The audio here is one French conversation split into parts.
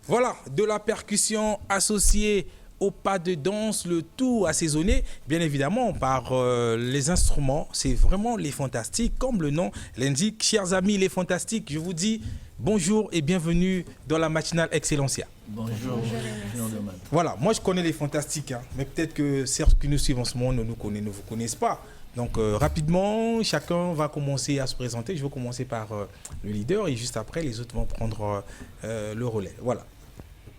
Voilà, de la percussion associée au pas de danse, le tout assaisonné, bien évidemment, par les instruments. C'est vraiment les Fantastiques, comme le nom l'indique. Chers amis, les Fantastiques, je vous dis bonjour et bienvenue dans la matinale Excellencia. Bonjour. Voilà, moi je connais les Fantastiques, hein, mais peut-être que ceux qui nous suivent en ce moment ne vous connaissent pas. Donc rapidement, chacun va commencer à se présenter. Je vais commencer par le leader et juste après, les autres vont prendre le relais. Voilà.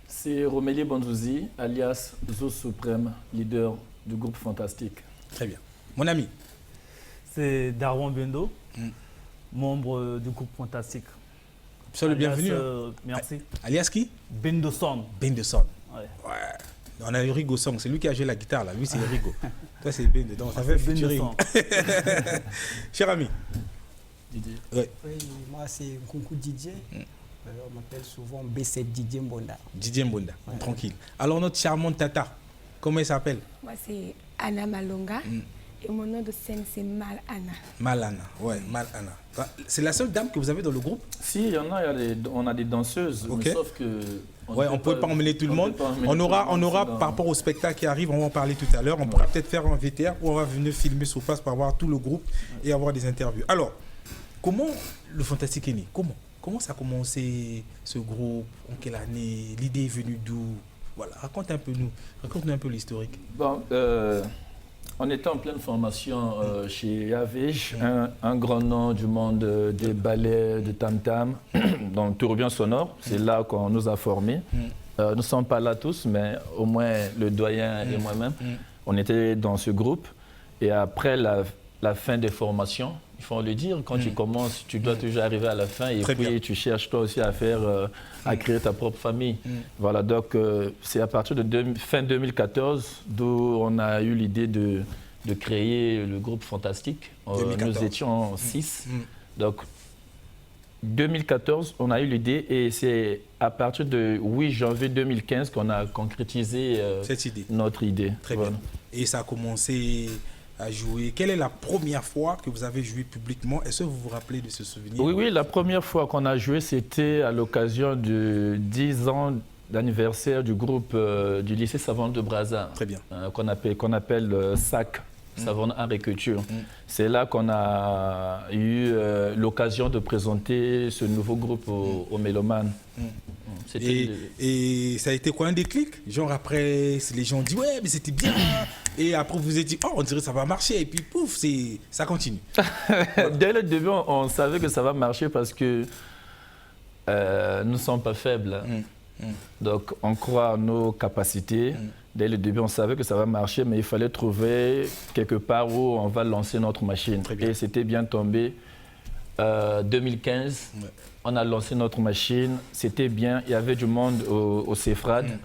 C'est Romélie Bandouzi, alias Zo Suprême, leader du groupe Fantastique. Très bien. Mon ami. C'est Darwan Bendo, membre du groupe Fantastique. Sois le bienvenu. Merci. Alias qui? Bendo Son. Bendo Son. Ouais. On a Rigo Song, c'est lui qui a joué la guitare là. Lui c'est Rigo. Toi c'est Bendo. Donc ça fait futuring. Cher ami. Didier. Ouais. Oui, moi c'est Nkunku Didier. On m'appelle souvent B7 Didier Mbonda. Didier Mbonda, tranquille. Alors notre charmante tata, comment elle s'appelle? Moi c'est Anna Malonga. Et mon nom de scène, c'est Malana. Malana, ouais, Malana. C'est la seule dame que vous avez dans le groupe? Si, il y en a, on a des danseuses, Ok. mais sauf que... Ouais, on ne peut pas emmener tout le monde. On aura par rapport au spectacle qui arrive, on va en parler tout à l'heure. On pourra peut-être faire un VTR où on va venir filmer sur place pour avoir tout le groupe et avoir des interviews. Alors, comment le Fantastique est né? Comment ça a commencé ce groupe? En quelle année? L'idée est venue d'où? Voilà, raconte-nous un peu l'historique. Bon, on était en pleine formation chez Yavish, un grand nom du monde des ballets, de tam-tam, dans le tourbillon sonore. C'est là qu'on nous a formés. Nous ne sommes pas là tous, mais au moins le doyen et moi-même, on était dans ce groupe. Et après la fin des formations, il faut le dire, quand tu commences, tu dois toujours arriver à la fin et Très puis bien. tu cherches toi aussi à faire, à créer ta propre famille. Voilà, donc c'est à partir de fin 2014 d'où on a eu l'idée de créer le groupe Fantastique. 2014. Nous étions 6. Donc 2014, on a eu l'idée et c'est à partir de 8 janvier 2015 qu'on a concrétisé Cette idée. notre idée. Très Voilà. bien. Et ça a commencé à jouer. Quelle est la première fois que vous avez joué publiquement? Est-ce que vous vous rappelez de ce souvenir? Oui, la première fois qu'on a joué, c'était à l'occasion de 10 ans d'anniversaire du groupe du lycée Savon de Brazza. Très bien. Qu'on appelle SAC, Savon Art et Culture. C'est là qu'on a eu l'occasion de présenter ce nouveau groupe aux mélomanes. Et ça a été quoi un déclic? Genre après, les gens ont dit ouais mais c'était bien. Et après vous vous êtes dit oh on dirait que ça va marcher. Et puis pouf, ça continue. Dès le début, on savait que ça va marcher parce que nous ne sommes pas faibles. Donc on croit en nos capacités. Dès le début, on savait que ça va marcher, mais il fallait trouver quelque part où on va lancer notre machine. Et c'était bien tombé. 2015, on a lancé notre machine. C'était bien. Il y avait du monde au CEFRAD.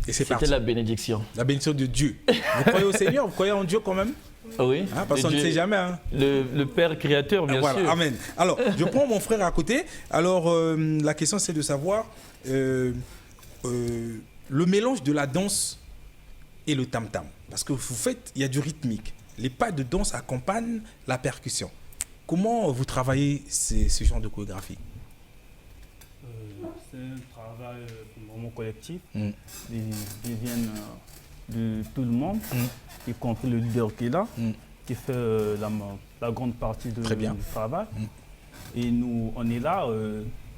Et c'est parti. C'était la bénédiction. La bénédiction de Dieu. Vous croyez au Seigneur? Vous croyez en Dieu quand même? Oui. Hein, parce qu'on ne sait jamais. Hein. Le Père Créateur, bien voilà, sûr. Amen. Alors, je prends mon frère à côté. Alors, la question, c'est de savoir le mélange de la danse et le tam-tam. Parce que vous faites, il y a du rythmique. Les pas de danse accompagnent la percussion. Comment vous travaillez ce genre de chorégraphie? C'est un travail vraiment collectif. Ils viennent de tout le monde, y compris le leader qui est là, qui fait la grande partie du travail. Et nous, on est là,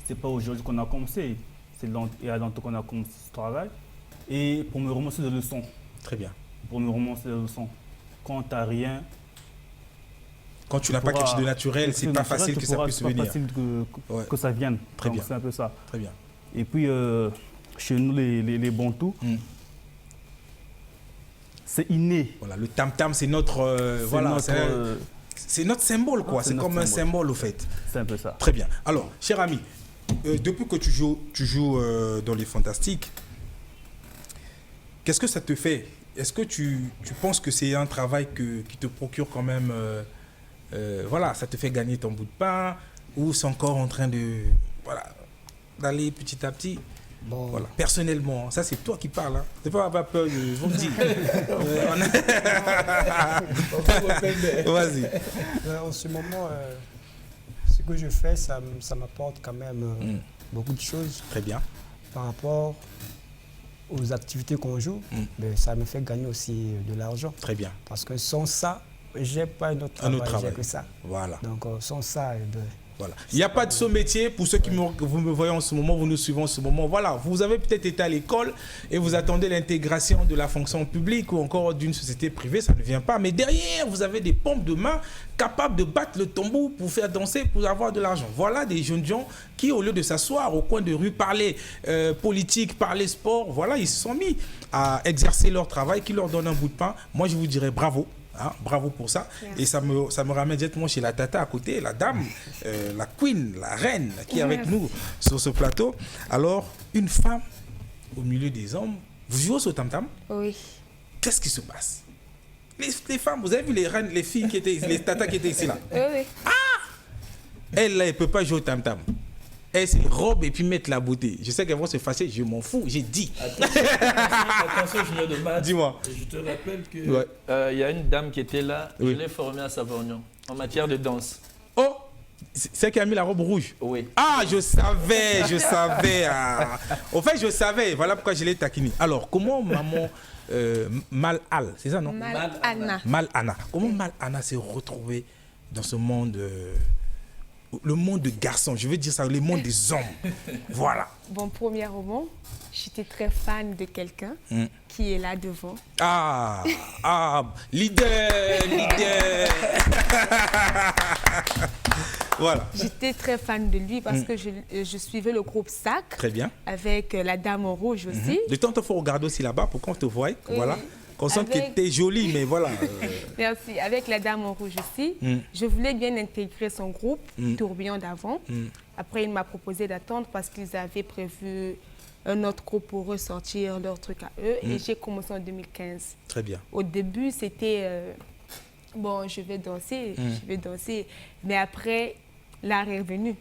c'est pas aujourd'hui qu'on a commencé, c'est il y a longtemps qu'on a commencé ce travail. Et pour me remonter des leçons. Très bien. Pour me remonter des leçons. Quand tu n'as rien. Quand tu n'as pas quelque chose de naturel, c'est pas facile que ça puisse venir. C'est pas facile que ça vienne. Très bien. C'est un peu ça. Très bien. Et puis, chez nous, les Bantous, c'est inné. Voilà, le tam-tam, c'est notre, c'est notre symbole, quoi. C'est comme un symbole, au fait. C'est un peu ça. Très bien. Alors, cher ami, depuis que tu joues dans les Fantastiques, qu'est-ce que ça te fait? Est-ce que tu penses que c'est un travail qui te procure quand même, voilà, ça te fait gagner ton bout de pain, ou c'est encore en train d'aller petit à petit? Bon. Voilà. Personnellement, ça c'est toi qui parles. Hein. C'est pas avoir peur, ils vont me dire. Vas-y. En ce moment, ce que je fais, ça m'apporte quand même beaucoup de choses. Très bien. par rapport aux activités qu'on joue, ben, ça me fait gagner aussi de l'argent. Très bien. Parce que sans ça, je n'ai pas un autre travail, j'ai que ça. Voilà. Donc sans ça, ben, voilà. Il n'y a pas de saut métier. Pour ceux qui vous me voyez en ce moment, vous nous suivez en ce moment. Voilà, vous avez peut-être été à l'école et vous attendez l'intégration de la fonction publique ou encore d'une société privée, ça ne vient pas. Mais derrière, vous avez des pompes de main capables de battre le tambour pour faire danser, pour avoir de l'argent. Voilà des jeunes gens qui, au lieu de s'asseoir au coin de rue, parler politique, parler sport, voilà, ils se sont mis à exercer leur travail qui leur donne un bout de pain. Moi, je vous dirais bravo. Hein, bravo pour ça. Merci. Et ça me ramène directement chez la tata à côté, la dame, la queen, la reine qui est avec nous sur ce plateau. Alors, une femme au milieu des hommes, vous jouez au tam-tam? Oui. Qu'est-ce qui se passe? Les femmes, vous avez vu les reines, les filles qui étaient, les tatas qui étaient ici là? Oui. Ah! Elle là, elle ne peut pas jouer au tam-tam. Elle, c'est robe et puis mettre la beauté. Je sais qu'elles vont se fâcher, je m'en fous, j'ai dit. Attention, Julien de Math. Dis-moi. Je te rappelle qu'il y a une dame qui était là, je l'ai formée à Savorgnan en matière de danse. Oh, c'est qui a mis la robe rouge? Oui. Ah, je savais. Ah. Au fait, je savais, voilà pourquoi je l'ai taquiné. Alors, comment maman Mal-Al, c'est ça, non? Mal-Anna. Comment Mal-Anna s'est retrouvée dans ce monde... le monde de garçons, je veux dire ça, le monde des hommes. Voilà. Bon, premièrement, j'étais très fan de quelqu'un qui est là devant. Leader. Voilà. J'étais très fan de lui parce que je suivais le groupe SAC. Très bien. Avec la Dame en Rouge aussi. De temps en temps, il faut regarder aussi là-bas pour qu'on te voie. Voilà. Qu'on sente que tu es jolie, mais voilà. Merci. Avec la Dame en Rouge aussi, je voulais bien intégrer son groupe, Tourbillon d'avant. Après, il m'a proposé d'attendre parce qu'ils avaient prévu un autre groupe pour ressortir leur truc à eux. Et j'ai commencé en 2015. Très bien. Au début, c'était, bon, je vais danser. Mais après, l'art est revenu.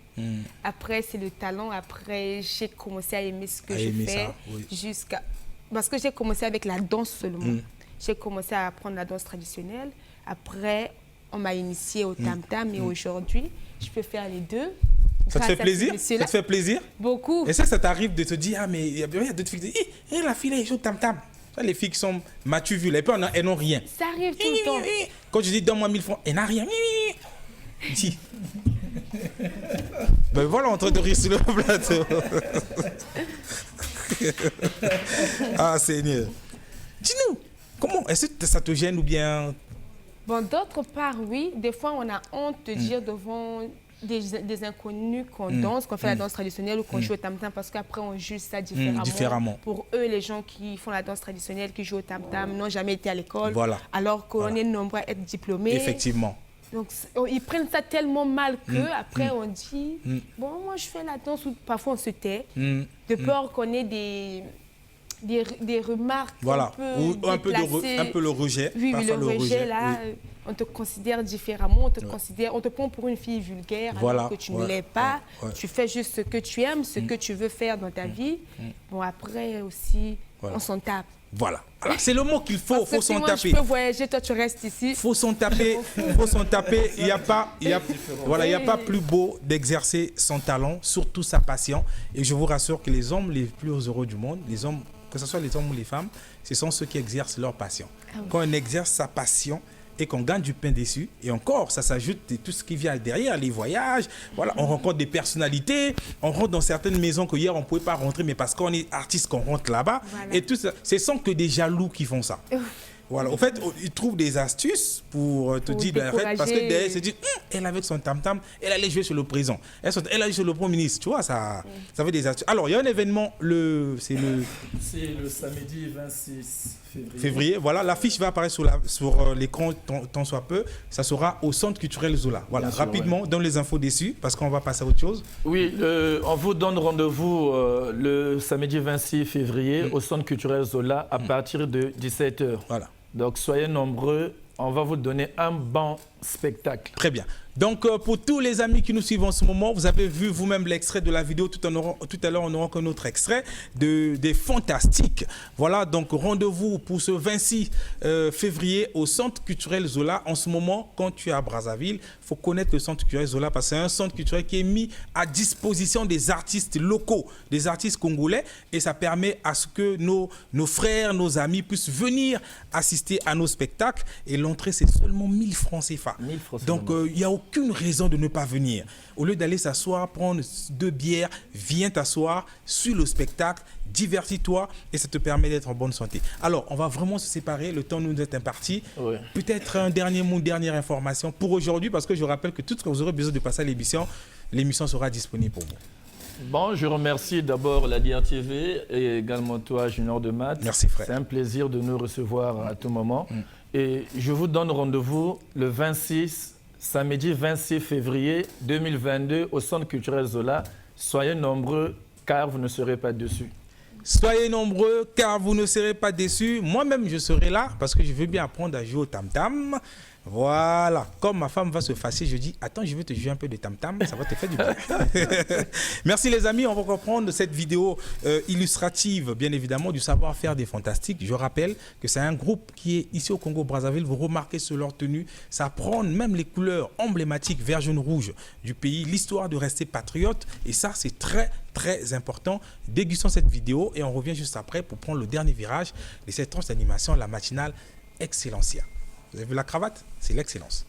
Après, c'est le talent. Après, j'ai commencé à aimer ce que je fais jusqu'à... Parce que j'ai commencé avec la danse seulement. J'ai commencé à apprendre la danse traditionnelle. Après, on m'a initié au tam-tam et aujourd'hui, je peux faire les deux. Ça te fait plaisir? Ça te fait plaisir? Beaucoup. Et ça t'arrive de te dire, ah mais il y a d'autres filles qui disent, la fille, elle joue tam-tam. Les filles qui sont m'as-tu vu, elles n'ont rien. Ça arrive tout le temps. Quand je dis donne-moi 1000 francs, elle n'a rien. Dis. Ben voilà, en train de rire sur le plateau. Ah Seigneur. Dis-nous, comment, est-ce que ça te gêne ou bien... Bon, d'autre part, oui. Des fois, on a honte de dire devant des inconnus qu'on danse, qu'on fait la danse traditionnelle ou qu'on joue au tam-tam parce qu'après, on juge ça différemment. Pour eux, les gens qui font la danse traditionnelle, qui jouent au tam-tam, n'ont jamais été à l'école. Voilà. Alors qu'on est nombreux à être diplômés. Effectivement. Donc, ils prennent ça tellement mal qu'après, on dit, bon, moi, je fais la danse, ou parfois, on se tait, de peur qu'on ait des remarques voilà. un peu un peu le rejet. Oui, le rejet, là, on te considère différemment, on te prend pour une fille vulgaire, alors que tu ne l'es pas. Tu fais juste ce que tu aimes, ce que tu veux faire dans ta vie. Bon, après aussi, on s'en tape. Voilà. C'est le mot qu'il faut s'en taper. Je peux voyager, toi tu restes ici. Faut s'en taper. Il n'y a pas plus beau d'exercer son talent, surtout sa passion. Et je vous rassure que les hommes les plus heureux du monde, les hommes, que ce soit les hommes ou les femmes, ce sont ceux qui exercent leur passion. Quand on exerce sa passion et qu'on gagne du pain dessus, et encore, ça s'ajoute tout ce qui vient derrière, les voyages, voilà, on rencontre des personnalités, on rentre dans certaines maisons que hier on ne pouvait pas rentrer, mais parce qu'on est artiste qu'on rentre là-bas, et tout ça, ce sont que des jaloux qui font ça. Voilà, en fait, ils trouvent des astuces pour te dire, parce que derrière, ils se disent, elle avec son tam-tam, elle allait jouer sur le président, elle allait sur le Premier ministre, tu vois, ça fait des astuces. Alors, il y a un événement, c'est le samedi 26 février. Voilà, l'affiche va apparaître sur l'écran tant soit peu, ça sera au Centre culturel Zola. Voilà, bien rapidement, sûr, donne les infos dessus, parce qu'on va passer à autre chose. Oui, on vous donne rendez-vous le samedi 26 février au Centre culturel Zola à partir de 17h. Voilà. Donc, soyez nombreux. On va vous donner un banc spectacle. Très bien. Donc, pour tous les amis qui nous suivent en ce moment, vous avez vu vous-même l'extrait de la vidéo. Tout à l'heure, on aura un autre extrait des Fantastiques. Voilà, donc rendez-vous pour ce 26 février au Centre culturel Zola. En ce moment, quand tu es à Brazzaville, il faut connaître le Centre culturel Zola parce que c'est un centre culturel qui est mis à disposition des artistes locaux, des artistes congolais. Et ça permet à ce que nos frères, nos amis puissent venir assister à nos spectacles. Et l'entrée, c'est seulement 1000 francs CFA. 1000 francs. Donc, il n'y a aucune raison de ne pas venir. Au lieu d'aller s'asseoir, prendre 2 bières, viens t'asseoir, suis le spectacle, divertis-toi et ça te permet d'être en bonne santé. Alors, on va vraiment se séparer. Le temps nous est imparti. Oui. Peut-être un dernier mot, une dernière information pour aujourd'hui parce que je rappelle que tout ce que vous aurez besoin de passer à l'émission sera disponible pour vous. Bon, je remercie d'abord la DRTV et également toi, Junior de Math. Merci, frère. C'est un plaisir de nous recevoir à tout moment. Et je vous donne rendez-vous le samedi 26 février 2022 au Centre culturel Zola. Soyez nombreux car vous ne serez pas déçus. Soyez nombreux car vous ne serez pas déçus. Moi-même, je serai là parce que je veux bien apprendre à jouer au tam-tam. Voilà. Comme ma femme va se fâcher, je dis, attends, je vais te jouer un peu de tam-tam, ça va te faire du bien. Merci les amis, on va reprendre cette vidéo illustrative, bien évidemment, du savoir-faire des Fantastiques. Je rappelle que c'est un groupe qui est ici au Congo-Brazzaville. Vous remarquez sur leur tenue, ça prend même les couleurs emblématiques vert, jaune, rouge du pays, l'histoire de rester patriote. Et ça, c'est très, très important. Dégustons cette vidéo et on revient juste après pour prendre le dernier virage de cette tranche d'animation, la matinale Excellencia. Vous avez vu la cravate? C'est l'excellence.